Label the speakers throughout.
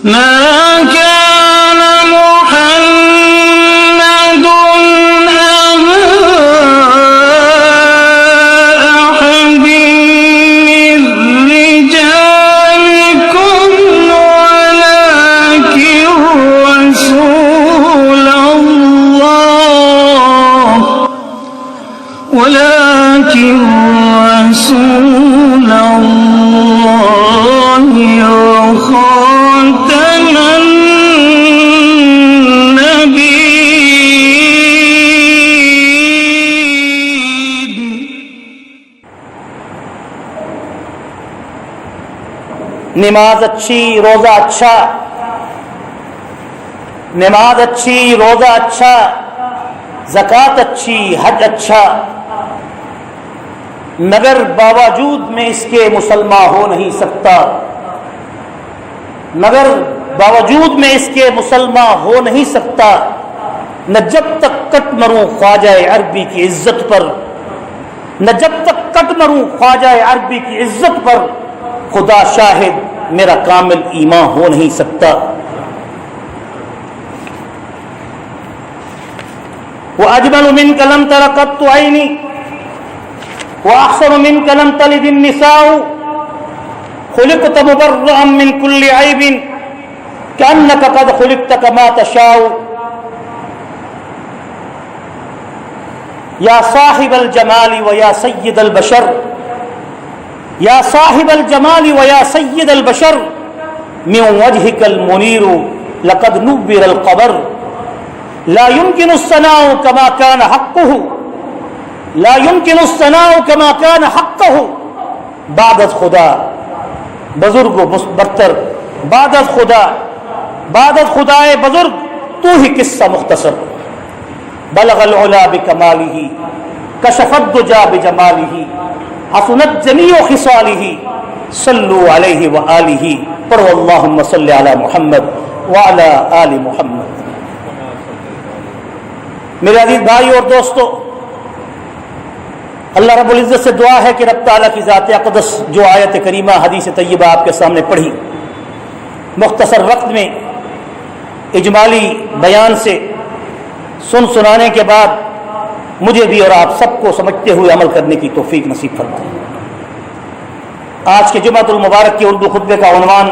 Speaker 1: ما كان محمد أبا أحد من رجالكم ولكن رسول الله وخاتم النبيين.
Speaker 2: نماز اچھی روزہ اچھا، نماز اچھی روزہ اچھا، زکوٰۃ اچھی حج اچھا، مگر باوجود میں اس کے مسلمان ہو نہیں سکتا، مگر باوجود میں اس کے مسلمان ہو نہیں سکتا، نہ جب تک کٹ مروں خواجہ عربی کی عزت پر، نہ جب تک کٹ مروں خواجہ عربی کی عزت پر، خدا شاہد میرا کامل ایمان ہو نہیں سکتا۔ وَأَجْمَلُ مِنْكَ لَمْ تَرَ قَطُّ عَيْنِي وَأَحْسَنُ مِنْكَ لَمْ تَلِدِ النِّسَاءُ خُلِقْتَ مُبَرَّأً مِنْ كُلِّ عَيْبٍ كَأَنَّكَ قَدْ خُلِقْتَ كَمَا تَشَاءُ يَا صَاحِبَ الْجَمَالِ وَيَا سَيِّدَ الْبَشَرِ يَا صَاحِبَ الْجَمَالِ وَيَا سَيِّدَ الْبَشَرِ مِنْ وَجْهِكَ الْمُنِيرُ لَقَدْ نُبِّرَ الْقَبَرُ لا يمكن الثناء كما كان حقه لا يمكن الثناء كما كان حقه بعد از خدا بزرگ و برتر، بعد از خدا، بعد از خدائے بزرگ تو ہی قصہ مختصر، بلغ العلا بکمالہ کشف الدجا بجمالہ حسنت جمیع خصالہ صلوا علیہ وآلہ، پڑھو اللہم صلی علی محمد وعلی آل محمد۔ میرے عزیز بھائی اور دوستو، اللہ رب العزت سے دعا ہے کہ رب تعالیٰ کی ذات اقدس جو آیت کریمہ حدیث طیبہ آپ کے سامنے پڑھی، مختصر وقت میں اجمالی بیان سے سنانے کے بعد مجھے بھی اور آپ سب کو سمجھتے ہوئے عمل کرنے کی توفیق نصیب فرمائے۔ آج کے جمعۃ المبارک کے اردو خطبے کا عنوان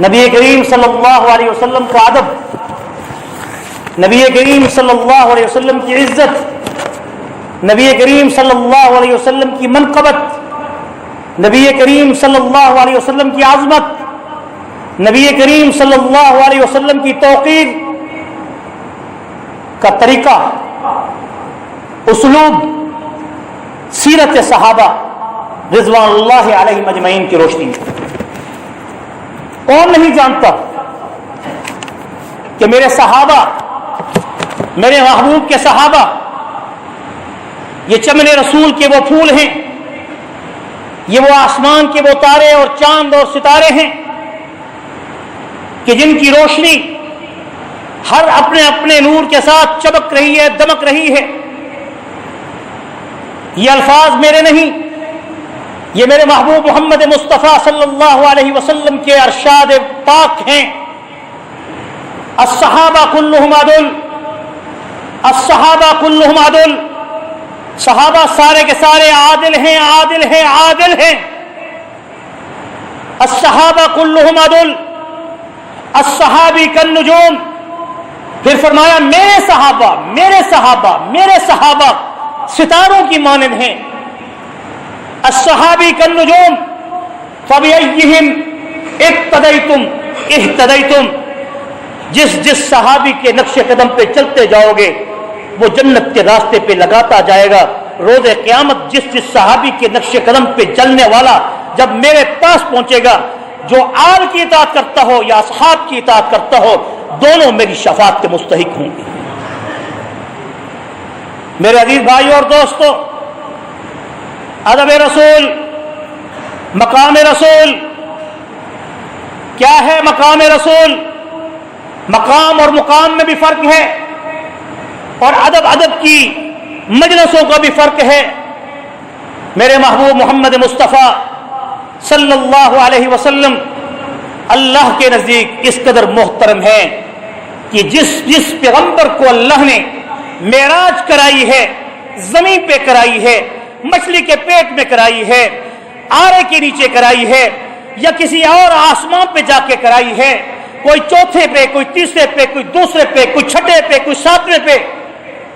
Speaker 2: نبی کریم صلی اللہ علیہ وسلم کا ادب، نبی کریم صلی اللہ علیہ وسلم کی عزت، نبی کریم صلی اللہ علیہ وسلم کی منقبت، نبی کریم صلی اللہ علیہ وسلم کی عظمت، نبی کریم صلی اللہ علیہ وسلم کی توقیر کا طریقہ، اسلوب، سیرت صحابہ رضوان اللہ علیہم اجمعین کی روشنی میں۔ کون نہیں جانتا کہ میرے صحابہ، میرے محبوب کے صحابہ یہ چمن رسول کے وہ پھول ہیں، یہ وہ آسمان کے وہ تارے اور چاند اور ستارے ہیں کہ جن کی روشنی ہر اپنے اپنے نور کے ساتھ چمک رہی ہے، دمک رہی ہے۔ یہ الفاظ میرے نہیں، یہ میرے محبوب محمد مصطفیٰ صلی اللہ علیہ وسلم کے ارشاد پاک ہیں۔ الصحابہ کلہم عدل، الصحابہ کلہم عدل، صحابہ سارے کے سارے عادل ہیں، عادل ہیں، عادل ہیں۔ الصحابہ کلہم عدل، الصحابی کالنجوم، پھر فرمایا میرے صحابہ، میرے صحابہ، میرے صحابہ ستاروں کی مانند ہیں۔ الصحابی کالنجوم فبأیہم اقتدیتم اہتدیتم، جس جس صحابی کے نقش قدم پہ چلتے جاؤ گے وہ جنت کے راستے پہ لگاتا جائے گا۔ روز قیامت جس جس صحابی کے نقش قدم پہ چلنے والا جب میرے پاس پہنچے گا، جو آل کی اطاعت کرتا ہو یا اصحاب کی اطاعت کرتا ہو، دونوں میری شفاعت کے مستحق ہوں گے۔ میرے عزیز بھائی اور دوستو، ادب رسول، مقام رسول کیا ہے؟ مقام رسول، مقام اور مقام میں بھی فرق ہے، اور ادب کی مجلسوں کا بھی فرق ہے۔ میرے محبوب محمد مصطفیٰ صلی اللہ علیہ وسلم اللہ کے نزدیک اس قدر محترم ہیں کہ جس پیغمبر کو اللہ نے معراج کرائی ہے، زمین پہ کرائی ہے، مچھلی کے پیٹ میں کرائی ہے، آرے کے نیچے کرائی ہے، یا کسی اور آسمان پہ جا کے کرائی ہے، کوئی چوتھے پہ، کوئی تیسرے پہ، کوئی دوسرے پہ، کوئی چھٹے پہ، کوئی ساتویں پہ،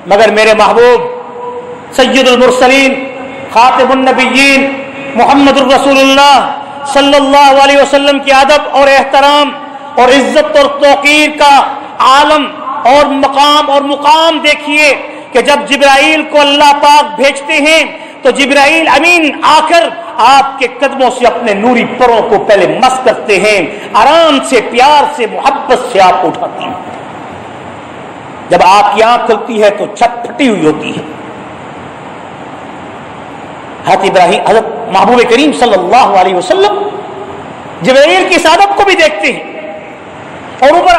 Speaker 2: مگر میرے محبوب سید المرسلین خاتم النبیین محمد الرسول اللہ صلی اللہ علیہ وسلم کے ادب اور احترام اور عزت اور توقیر کا عالم اور مقام دیکھیے کہ جب جبرائیل کو اللہ پاک بھیجتے ہیں تو جبرائیل امین آ کر آپ کے قدموں سے اپنے نوری پروں کو پہلے مس کرتے ہیں، آرام سے، پیار سے، محبت سے آپ کو اٹھاتے ہیں۔ جب آپ کی آنکھ کھلتی ہے تو چھت پھٹی ہوئی ہوتی ہے۔ حضرت محبوب کریم صلی اللہ علیہ وسلم جبرائیل کی عادت کو بھی دیکھتے ہیں اور اوپر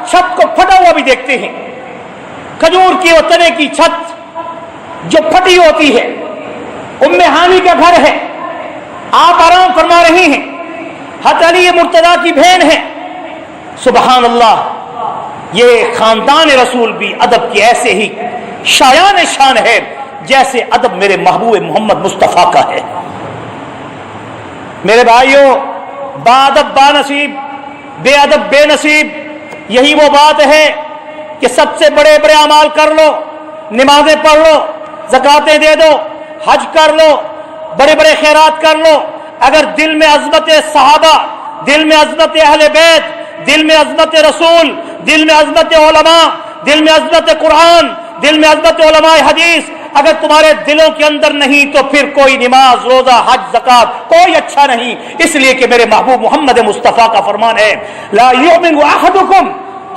Speaker 2: چھت کو پھٹا ہوا بھی دیکھتے ہیں۔ کھجور کی اور تنے کی چھت جو پھٹی ہوتی ہے، ام ہانی کا گھر ہے، آپ آرام فرما رہی ہیں، حضرت علی مرتضیٰ کی بہن ہے۔ سبحان اللہ، یہ خاندان رسول بھی ادب کی ایسے ہی شایان شان ہے جیسے ادب میرے محبوب محمد مصطفیٰ کا ہے۔ میرے بھائیوں، با ادب با نصیب، بے ادب بے نصیب، یہی وہ بات ہے کہ سب سے بڑے بڑے اعمال کر لو، نمازیں پڑھ لو، زکاتیں دے دو، حج کر لو، بڑے بڑے خیرات کر لو، اگر دل میں عظمت صحابہ، دل میں عظمت اہل بیت، دل میں عظمت رسول، دل میں عظمت علماء، دل میں عظمت قرآن، دل میں عظمت علماء حدیث اگر تمہارے دلوں کے اندر نہیں تو پھر کوئی نماز، روزہ، حج، زکات کوئی اچھا نہیں۔ اس لیے کہ میرے محبوب محمد مصطفیٰ کا فرمان ہے، لا یؤمن احدکم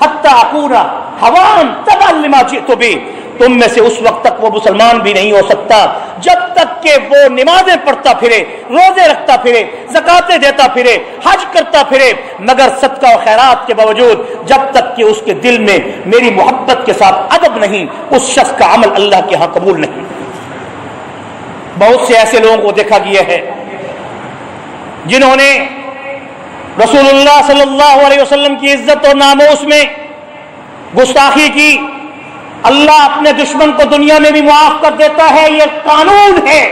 Speaker 2: حتی اکون حوان تبعا لما جئت بہ، تم میں سے اس وقت تک وہ مسلمان بھی نہیں ہو سکتا جب تک کہ وہ نمازیں پڑھتا پھرے، روزے رکھتا پھرے، زکاتیں دیتا پھرے، حج کرتا پھرے، مگر صدقہ و خیرات کے باوجود جب تک کہ اس کے دل میں میری محبت کے ساتھ ادب نہیں، اس شخص کا عمل اللہ کے ہاں قبول نہیں۔ بہت سے ایسے لوگوں کو دیکھا گیا ہے جنہوں نے رسول اللہ صلی اللہ علیہ وسلم کی عزت اور ناموس میں گستاخی کی۔ اللہ اپنے دشمن کو دنیا میں بھی معاف کر دیتا ہے، یہ قانون ہے۔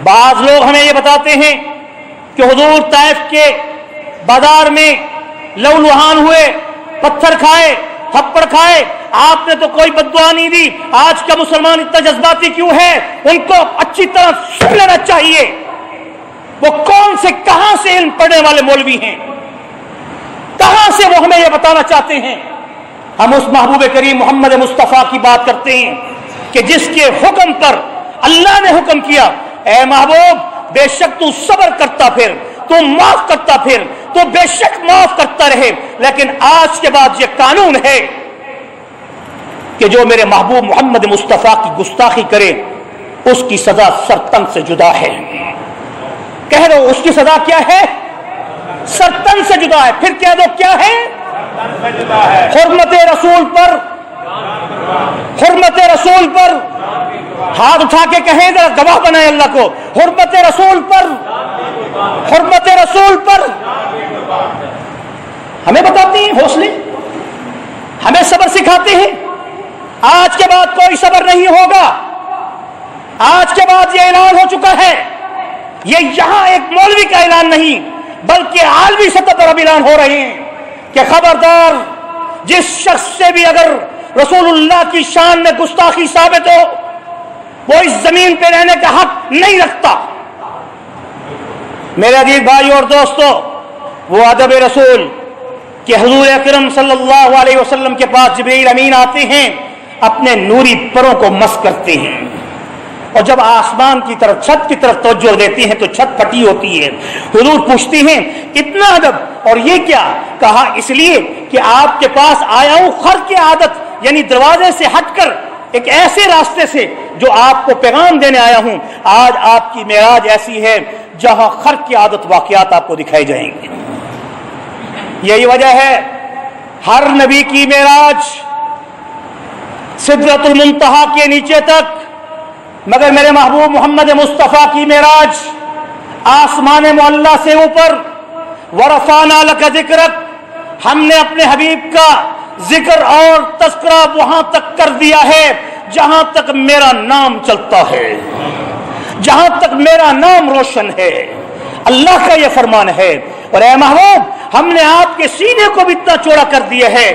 Speaker 2: بعض لوگ ہمیں یہ بتاتے ہیں کہ حضور طائف کے بازار میں لہولہان ہوئے، پتھر کھائے، تھپڑ کھائے، آپ نے تو کوئی بددعا نہیں دی۔ آج کا مسلمان اتنا جذباتی کیوں ہے؟ ان کو اچھی طرح سن لینا چاہیے، وہ کون سے کہاں سے علم پڑھنے والے مولوی ہیں، کہاں سے وہ ہمیں یہ بتانا چاہتے ہیں۔ ہم اس محبوب کریم محمد مصطفیٰ کی بات کرتے ہیں کہ جس کے حکم پر اللہ نے حکم کیا، اے محبوب بے شک تو صبر کرتا پھر، تو معاف کرتا پھر، تو بے شک معاف کرتا رہے، لیکن آج کے بعد یہ قانون ہے کہ جو میرے محبوب محمد مصطفیٰ کی گستاخی کرے اس کی سزا سرتن سے جدا ہے۔ کہہ دو اس کی سزا کیا ہے؟ سرتن سے جدا ہے۔ پھر کہہ دو کیا ہے؟ حرمت رسول پر، حرمت رسول پر، ہاتھ اٹھا کے کہیں ذرا گواہ بنائے اللہ کو، حرمت رسول پر، حرمت رسول پر۔ ہمیں بتاتے ہیں حوصلے، ہمیں صبر سکھاتے ہیں۔ آج کے بعد کوئی صبر نہیں ہوگا، آج کے بعد یہ اعلان ہو چکا ہے، یہ یہاں ایک مولوی کا اعلان نہیں بلکہ عالمی سطح پر اب اعلان ہو رہے ہیں کہ خبردار جس شخص سے بھی اگر رسول اللہ کی شان میں گستاخی ثابت ہو وہ اس زمین پہ رہنے کا حق نہیں رکھتا۔ میرے عزیز بھائیو اور دوستو، وہ ادب رسول کہ حضور اکرم صلی اللہ علیہ وسلم کے پاس جبریل امین آتے ہیں، اپنے نوری پروں کو مس کرتے ہیں، اور جب آسمان کی طرف، چھت کی طرف توجہ دیتے ہیں تو چھت پھٹی ہوتی ہے۔ حضور پوچھتے ہیں اتنا ادب، اور یہ کیا؟ کہا اس لیے کہ آپ کے پاس آیا ہوں خر کی عادت، یعنی دروازے سے ہٹ کر ایک ایسے راستے سے جو آپ کو پیغام دینے آیا ہوں۔ آج آپ کی معراج ایسی ہے جہاں خر کی عادت واقعات آپ کو دکھائی جائیں گے۔ یہی وجہ ہے ہر نبی کی معراج سدرۃ المنتہا کے نیچے تک، مگر میرے محبوب محمد مصطفیٰ کی معراج آسمان معلی سے اوپر ورفعنا لک ذکرک، ہم نے اپنے حبیب کا ذکر اور تذکرہ وہاں تک کر دیا ہے جہاں تک میرا نام چلتا ہے، جہاں تک میرا نام روشن ہے۔ اللہ کا یہ فرمان ہے۔ اور اے محبوب، ہم نے آپ کے سینے کو بھی اتنا چوڑا کر دیا ہے،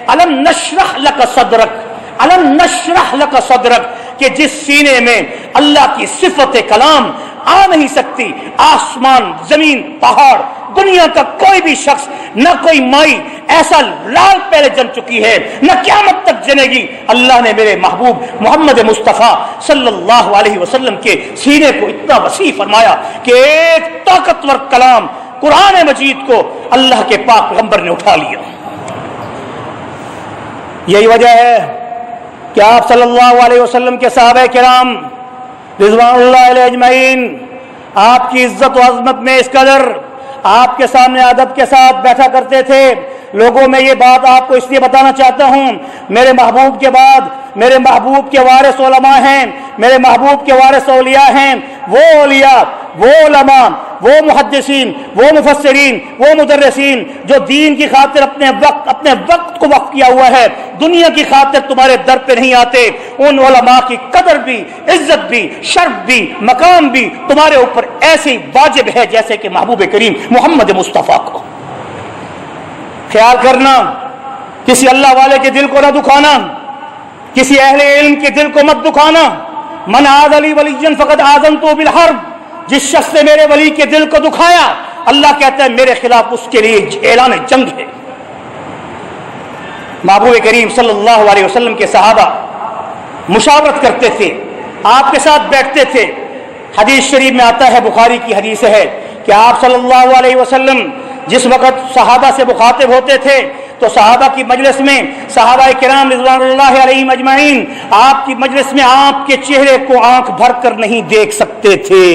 Speaker 2: الم نشرح لک صدرک، الم نشرح لک صدرک، کہ جس سینے میں اللہ کی صفت کلام آ نہیں سکتی، آسمان، زمین، پہاڑ، دنیا کا کوئی بھی شخص، نہ کوئی مائی ایسا لال پہلے جن چکی ہے، نہ قیامت تک جنے گی۔ اللہ نے میرے محبوب محمد مصطفیٰ صلی اللہ علیہ وسلم کے سینے کو اتنا وسیع فرمایا کہ ایک طاقتور کلام قرآن مجید کو اللہ کے پاک پیغمبر نے اٹھا لیا۔ یہی وجہ ہے کہ آپ صلی اللہ علیہ وسلم کے صحابہ کرام رضوان اللہ علیہ اجمعین آپ کی عزت و عظمت میں اس قدر آپ کے سامنے ادب کے ساتھ بیٹھا کرتے تھے۔ لوگوں میں یہ بات آپ کو اس لیے بتانا چاہتا ہوں، میرے محبوب کے بعد میرے محبوب کے وارث علماء ہیں، میرے محبوب کے وارث اولیاء ہیں، وہ اولیاء، وہ علماء، وہ محدثین، وہ مفسرین، وہ مدرسین جو دین کی خاطر اپنے وقت کو وقف کیا ہوا ہے، دنیا کی خاطر تمہارے در پہ نہیں آتے۔ ان علماء کی قدر بھی، عزت بھی، شرف بھی، مقام بھی تمہارے اوپر ایسے ہی واجب ہے جیسے کہ محبوب کریم محمد مصطفیٰ کو۔ خیال کرنا، کسی اللہ والے کے دل کو نہ دکھانا، کسی اہل علم کے دل کو مت دکھانا۔ من عاد لی ولیا فقد آذنتہ بالحرب، جس شخص نے میرے ولی کے دل کو دکھایا، اللہ کہتا ہے میرے خلاف اس کے لیے اعلان جنگ ہے۔ محبوب کریم صلی اللہ علیہ وسلم کے صحابہ مشاورت کرتے تھے، آپ کے ساتھ بیٹھتے تھے۔ حدیث شریف میں آتا ہے، بخاری کی حدیث ہے کہ آپ صلی اللہ علیہ وسلم جس وقت صحابہ سے مخاطب ہوتے تھے تو صحابہ کی مجلس میں صحابہ کرام رضوان اللہ علیہم اجمعین آپ کی مجلس میں آپ کے چہرے کو آنکھ بھر کر نہیں دیکھ سکتے تھے۔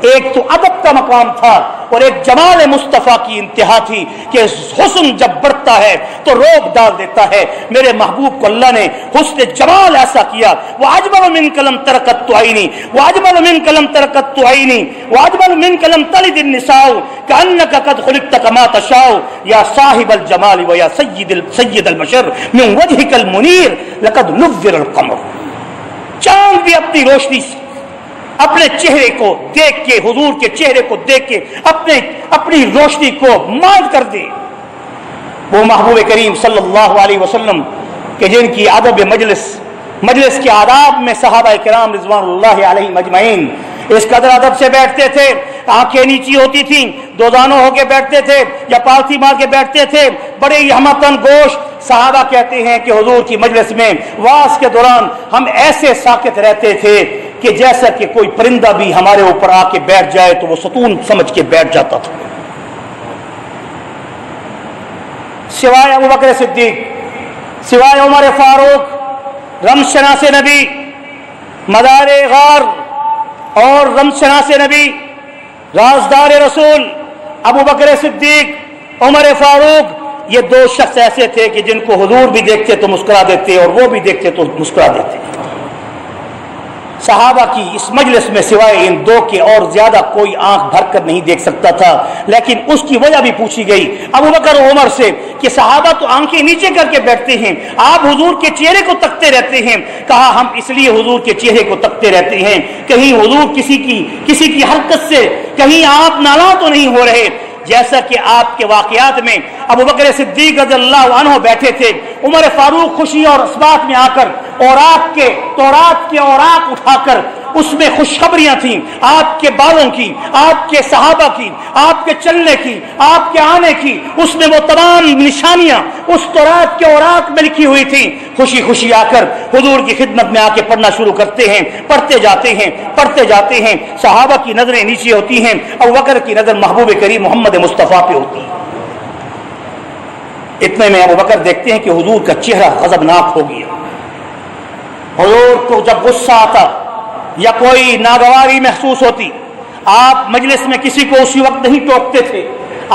Speaker 2: ایک تو ادب کا مقام تھا اور ایک جمال مصطفیٰ کی انتہا تھی کہ حسن جب بڑھتا ہے تو روب ڈال دیتا ہے۔ میرے محبوب کو اللہ نے حسن جمال ایسا کیا، وَأَجْمَلُ مِنْكَ لَمْ تَرَكَتْ عَيْنِي وَأَجْمَلُ مِنْكَ لَمْ تَرَكَتْ عَيْنِي وَأَجْمَلُ مِنْكَ لَمْ تَلِدِ النِّسَاءُ كَأَنَّكَ قَدْ خُلِقْتَ كَمَا تَشَاءُ يَا صَاحِبَ الْجَمَالِ وَيَا سَيِّدَ الْبَشَرِ مِنْ وَجْهِكَ الْمُنِيرِ لَقَدْ نُوِّرَ الْقَمَرُ۔ چاند بھی اپنی روشنی سے اپنے چہرے کو دیکھ کے، حضور کے چہرے کو دیکھ کے اپنی روشنی کو مائل کر دے۔ وہ محبوب کریم صلی اللہ علیہ وسلم کہ جن کی ادب مجلس کے آداب میں صحابہ کرام رضوان اللہ علیہم اجمعین اس قدر ادب سے بیٹھتے تھے، آنکھیں نیچی ہوتی تھیں، دو دانوں ہو کے بیٹھتے تھے یا پالتھی مار کے بیٹھتے تھے، بڑے ہی ہمتن گوش۔ صحابہ کہتے ہیں کہ حضور کی مجلس میں واعظ کے دوران ہم ایسے ساکت رہتے تھے کہ جیسا کہ کوئی پرندہ بھی ہمارے اوپر آ کے بیٹھ جائے تو وہ ستون سمجھ کے بیٹھ جاتا تھا۔ سوائے ابوبکر صدیق، سوائے عمر فاروق، رمز شناس نبی، مدار غار اور رمز شناس نبی، رازدار رسول ابوبکر صدیق، عمر فاروق، یہ دو شخص ایسے تھے کہ جن کو حضور بھی دیکھتے تو مسکرا دیتے اور وہ بھی دیکھتے تو مسکرا دیتے۔ صحابہ کی اس مجلس میں سوائے ان دو کے اور زیادہ کوئی آنکھ بھر کر نہیں دیکھ سکتا تھا، لیکن اس کی وجہ بھی پوچھی گئی ابوبکر و عمر سے کہ صحابہ تو آنکھیں نیچے کر کے بیٹھتے ہیں، آپ حضور کے چہرے کو تکتے رہتے ہیں۔ کہا ہم اس لیے حضور کے چہرے کو تکتے رہتے ہیں کہیں حضور کسی کی حرکت سے کہیں آپ ناراض تو نہیں ہو رہے۔ جیسا کہ آپ کے واقعات میں ابوبکر صدیق رضی اللہ عنہ بیٹھے تھے، عمر فاروق خوشی اور اسبات میں آ کر تورات کے اوراق اٹھا کر اس میں خوشخبریاں تھیں آپ کے بالوں کی، آپ کے صحابہ کی، آپ کے چلنے کی، آپ کے آنے کی، اس میں وہ تمام نشانیاں اس تورات کے اوراق میں لکھی ہوئی تھیں۔ خوشی خوشی آ کر حضور کی خدمت میں آ کے پڑھنا شروع کرتے ہیں، پڑھتے جاتے ہیں۔ صحابہ کی نظریں نیچے ہوتی ہیں، ابوبکر کی نظر محبوب کریم محمد مصطفیٰ پہ ہوتی ہے۔ اتنے میں ابوبکر دیکھتے ہیں کہ حضور کا چہرہ غضبناک ہو گیا۔ حضور کو جب غصہ آتا یا کوئی ناگواری محسوس ہوتی، آپ مجلس میں کسی کو اسی وقت نہیں ٹوکتے تھے،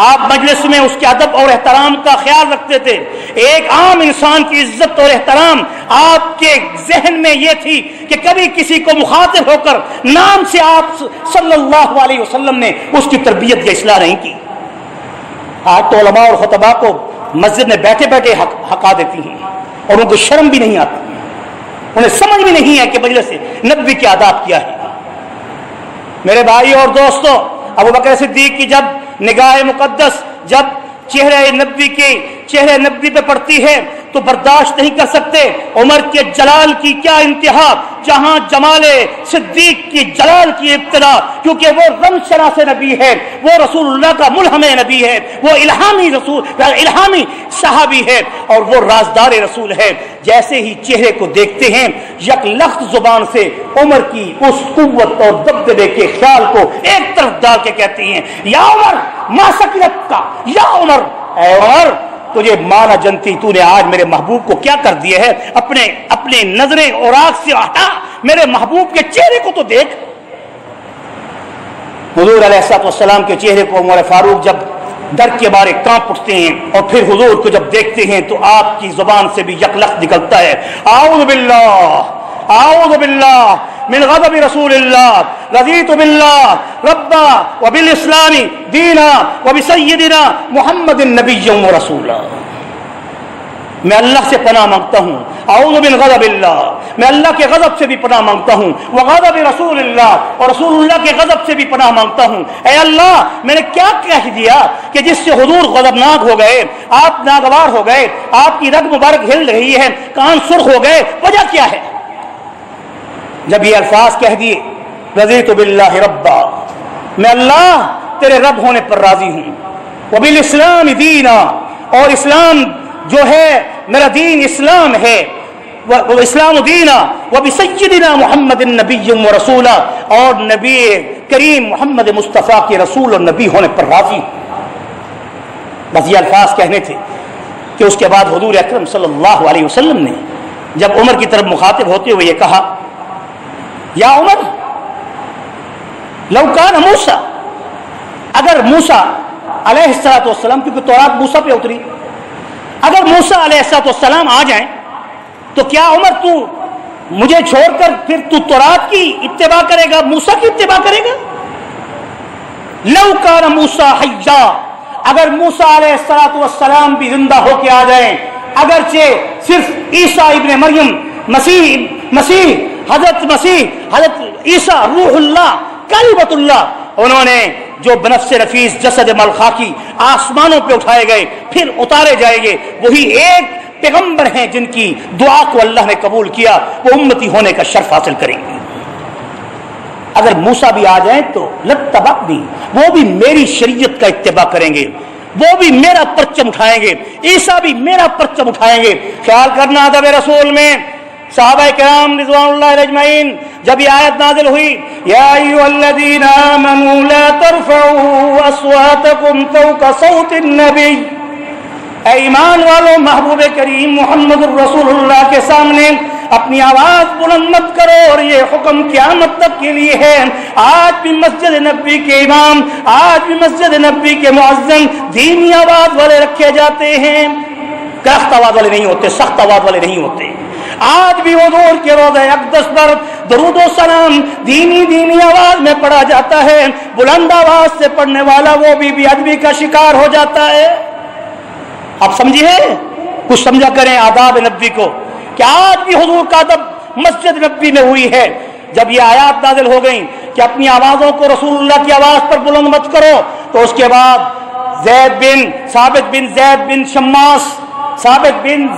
Speaker 2: آپ مجلس میں اس کے ادب اور احترام کا خیال رکھتے تھے۔ ایک عام انسان کی عزت اور احترام آپ کے ذہن میں یہ تھی کہ کبھی کسی کو مخاطب ہو کر نام سے آپ صلی اللہ علیہ وسلم نے اس کی تربیت یا اصلاح نہیں کی۔ آج تو علماء اور خطبہ کو مسجد میں بیٹھے بیٹھے ہکا دیتی ہیں اور ان کو شرم بھی نہیں آتی، انہیں سمجھ بھی نہیں ہے کہ مجلس نبوی کے آداب کیا ہے۔ میرے بھائی اور دوستو، ابو بکر صدیق کی جب نگاہ مقدس جب چہرے نبوی پہ پڑتی ہے تو برداشت نہیں کر سکتے۔ عمر کے جلال کی کیا انتہا، جہاں جمال صدیق کی جلال کی ابتدا، کیونکہ وہ رمز شناس نبی ہے، وہ رسول اللہ کا ملہم نبی ہے، وہ الہامی صحابی ہے اور وہ رازدار رسول ہے۔ جیسے ہی چہرے کو دیکھتے ہیں یک لخت زبان سے عمر کی اس قوت اور دبدبے کے خیال کو ایک طرف ڈال کے کہتی ہیں، یا عمر ما سکلت کا، یا عمر، اے عمر تجھے مانا جنتی، تو نے آج میرے محبوب کو کیا کر دیا ہے، اپنے نظریں اور آنکھ سے ہٹا، میرے محبوب کے چہرے کو تو دیکھ۔ حضور علیہ السلام کے چہرے کو عمر فاروق جب ڈر کے مارے کانپ اٹھتے ہیں اور پھر حضور کو جب دیکھتے ہیں تو آپ کی زبان سے بھی یک لخت نکلتا ہے، اعوذ باللہ من غضب رسول اللہ، رضیت باللہ ربا وبالاسلام دینا وبسیدنا محمد نبی و رسولا۔ میں اللہ سے پناہ مانگتا ہوں، اعوذ من غضب اللہ، میں اللہ کے غضب سے بھی پناہ مانگتا ہوں، وغضب رسول اللہ، اور رسول اللہ کے غضب سے بھی پناہ مانگتا ہوں۔ اے اللہ، میں نے کیا کہہ دیا کہ جس سے حضور غضبناک ہو گئے، آپ ناگوار ہو گئے، آپ کی رگ مبارک ہل رہی ہے، کان سرخ ہو گئے، وجہ کیا ہے؟ جب یہ الفاظ کہہ دیے، رضیت باللہ ربا، میں اللہ تیرے رب ہونے پر راضی ہوں، وبالاسلام دینا، اور اسلام جو ہے میرا دین اسلام ہے، وہ اسلام دینا، وبسیدنا محمد نبی و رسولا، اور نبی کریم محمد مصطفیٰ کے رسول اور نبی ہونے پر راضی ہوں۔ بس یہ الفاظ کہنے تھے کہ اس کے بعد حضور اکرم صلی اللہ علیہ وسلم نے جب عمر کی طرف مخاطب ہوتے ہوئے یہ کہا، یا عمر لو کان موسیٰ، اگر موسیٰ علیہ السلام، کیونکہ تورات موسیٰ پہ اتری، اگر موسیٰ علیہ السلام آ جائیں تو کیا عمر تو مجھے چھوڑ کر پھر تو تورات کی اتباع کرے گا، موسیٰ کی اتباع کرے گا؟ لو کان موسیٰ حیا، اگر موسیٰ علیہ السلام بھی زندہ ہو کے آ جائیں، اگرچہ صرف عیسیٰ ابن مریم حضرت عیسیٰ روح اللہ کلمۃ اللہ، انہوں نے جو بنفس نفیس جسد ملخاکی آسمانوں پہ اٹھائے گئے پھر اتارے جائیں گے، وہی ایک پیغمبر ہیں جن کی دعا کو اللہ نے قبول کیا، وہ امتی ہونے کا شرف حاصل کریں گے۔ اگر موسیٰ بھی آ جائیں تو لتبعنی، وہ بھی میری شریعت کا اتباع کریں گے، وہ بھی میرا پرچم اٹھائیں گے، عیسیٰ بھی میرا پرچم اٹھائیں گے۔ خیال کرنا ادب رسول میں صحابہ کرام رضوان اللہ علیہ اجمعین جب یہ آیت نازل ہوئی، یا ایھا الذین آمنوا لا ترفعوا اصواتکم فوق صوت النبی، اے ایمان والو محبوب کریم محمد الرسول اللہ کے سامنے اپنی آواز بلند مت کرو، اور یہ حکم قیامت تک کے لیے ہے۔ آج بھی مسجد نبوی کے امام، آج بھی مسجد نبوی کے مؤذن دھیمی آواز والے رکھے جاتے ہیں، کرخت آواز والے نہیں ہوتے، سخت آواز والے نہیں ہوتے۔ آج بھی حضور کے روضہ اقدس پر درود و سلام دھیمی آواز میں پڑھا جاتا ہے، بلند آواز سے پڑھنے والا وہ بھی بے ادبی کا شکار ہو جاتا ہے۔ آپ سمجھیے، کچھ سمجھا کریں آداب نبوی کو، کہ آج بھی حضور کا ادب مسجد نبوی میں ہوئی ہے۔ جب یہ آیات نازل ہو گئیں کہ اپنی آوازوں کو رسول اللہ کی آواز پر بلند مت کرو، تو اس کے بعد ثابت بن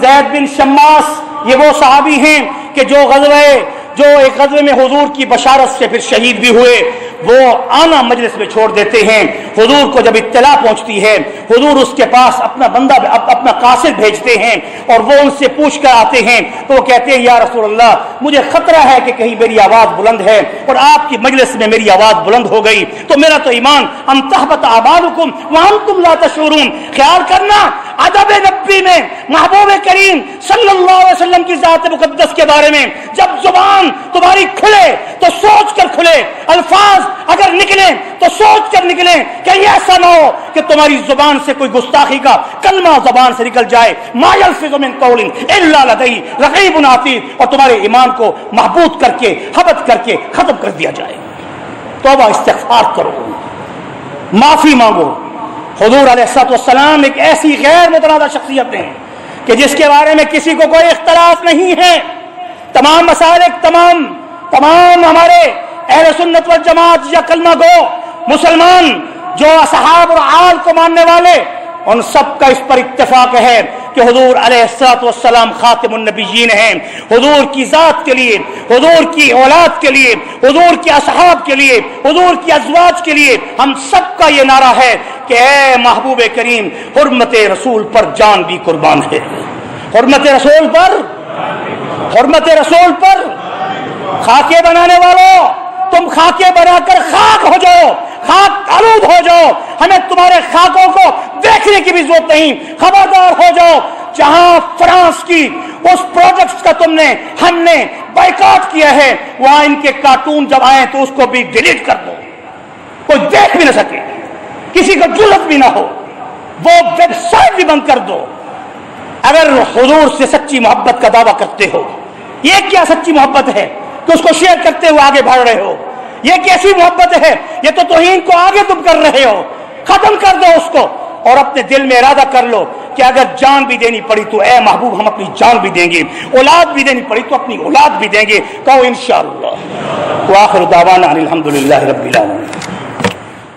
Speaker 2: زید شماس یہ وہ صحابی ہیں کہ جو ایک غزوے میں حضور کی بشارت سے پھر شہید بھی ہوئے، وہ آنا مجلس میں چھوڑ دیتے ہیں۔ حضور کو جب اطلاع پہنچتی ہے، حضور اس کے پاس اپنا قاصد بھیجتے ہیں اور وہ ان سے پوچھ کر آتے ہیں، تو وہ کہتے ہیں، یا رسول اللہ مجھے خطرہ ہے کہ کہیں میری آواز بلند ہے اور آپ کی مجلس میں میری آواز بلند ہو گئی تو میرا تو ایمان ان تحبط اعمالکم وانتم لا تشعرون۔ خیال کرنا ادب نبوی میں محبوب کریم صلی اللہ علیہ وسلم کی ذات مقدس کے بارے میں جب زبان تمہاری کھلے تو سوچ کر کھلے، الفاظ اگر نکلیں تو سوچ کر نکلیں، کہ ایسا نہ ہو کہ تمہاری زبان سے کوئی گستاخی کا کلمہ زبان سے نکل جائے، ما یلفظ من قول الا لدیہ رقیب عتید، اور تمہارے ایمان کو محبوط کر کے حبط کر کے ختم کر دیا جائے۔ توبہ استغفار کرو، معافی مانگو، حضور علیہ الصلوۃ والسلام ایک ایسی غیر متنازع شخصیت ہیں کہ جس کے بارے میں کسی کو کوئی اختلاف نہیں ہے. تمام مسالک تمام ہمارے اہل سنت والجماعت یا کلمہ گو مسلمان جو اصحاب اور آل کو ماننے والے، ان سب کا اس پر اتفاق ہے کہ حضور علیہ الصلوۃ والسلام خاتم النبیین ہیں. حضور کی ذات کے لیے، حضور کی اولاد کے لیے، حضور کے اصحاب کے لیے، حضور کی ازواج کے لیے ہم سب کا یہ نعرہ ہے کہ اے محبوب کریم، حرمت رسول پر جان بھی قربان ہے. حرمت رسول پر خاکے بنانے والوں، تم خاکے بنا کر خاک ہو جاؤ، خاک آلود ہو جاؤ. ہمیں تمہارے خاکوں کو دیکھنے کی بھی ضرورت نہیں. خبردار ہو جاؤ. جہاں فرانس کی اس پروجیکٹس کا ہم نے بائیکاٹ کیا ہے، وہاں ان کے کارٹون جب آئیں تو اس کو بھی ڈیلیٹ کر دو، کوئی دیکھ بھی نہ سکے، کسی کو جرأت بھی نہ ہو. وہ ویب سائٹ بھی بند کر دو. اگر حضور سے سچی محبت کا دعویٰ کرتے ہو، یہ کیا سچی محبت ہے کہ اس کو شیئر کرتے ہوئے آگے بڑھ رہے ہو؟ یہ کیسی محبت ہے؟ یہ تو توہین کو آگے تم کر رہے ہو. ختم کر دو اس کو، اور اپنے دل میں ارادہ کر لو کہ اگر جان بھی دینی پڑی تو اے محبوب ہم اپنی جان بھی دیں گے، اولاد بھی دینی پڑی تو اپنی اولاد بھی دیں گے. کہو انشاءاللہ. وآخر دعوانا ان الحمدللہ رب العالمین.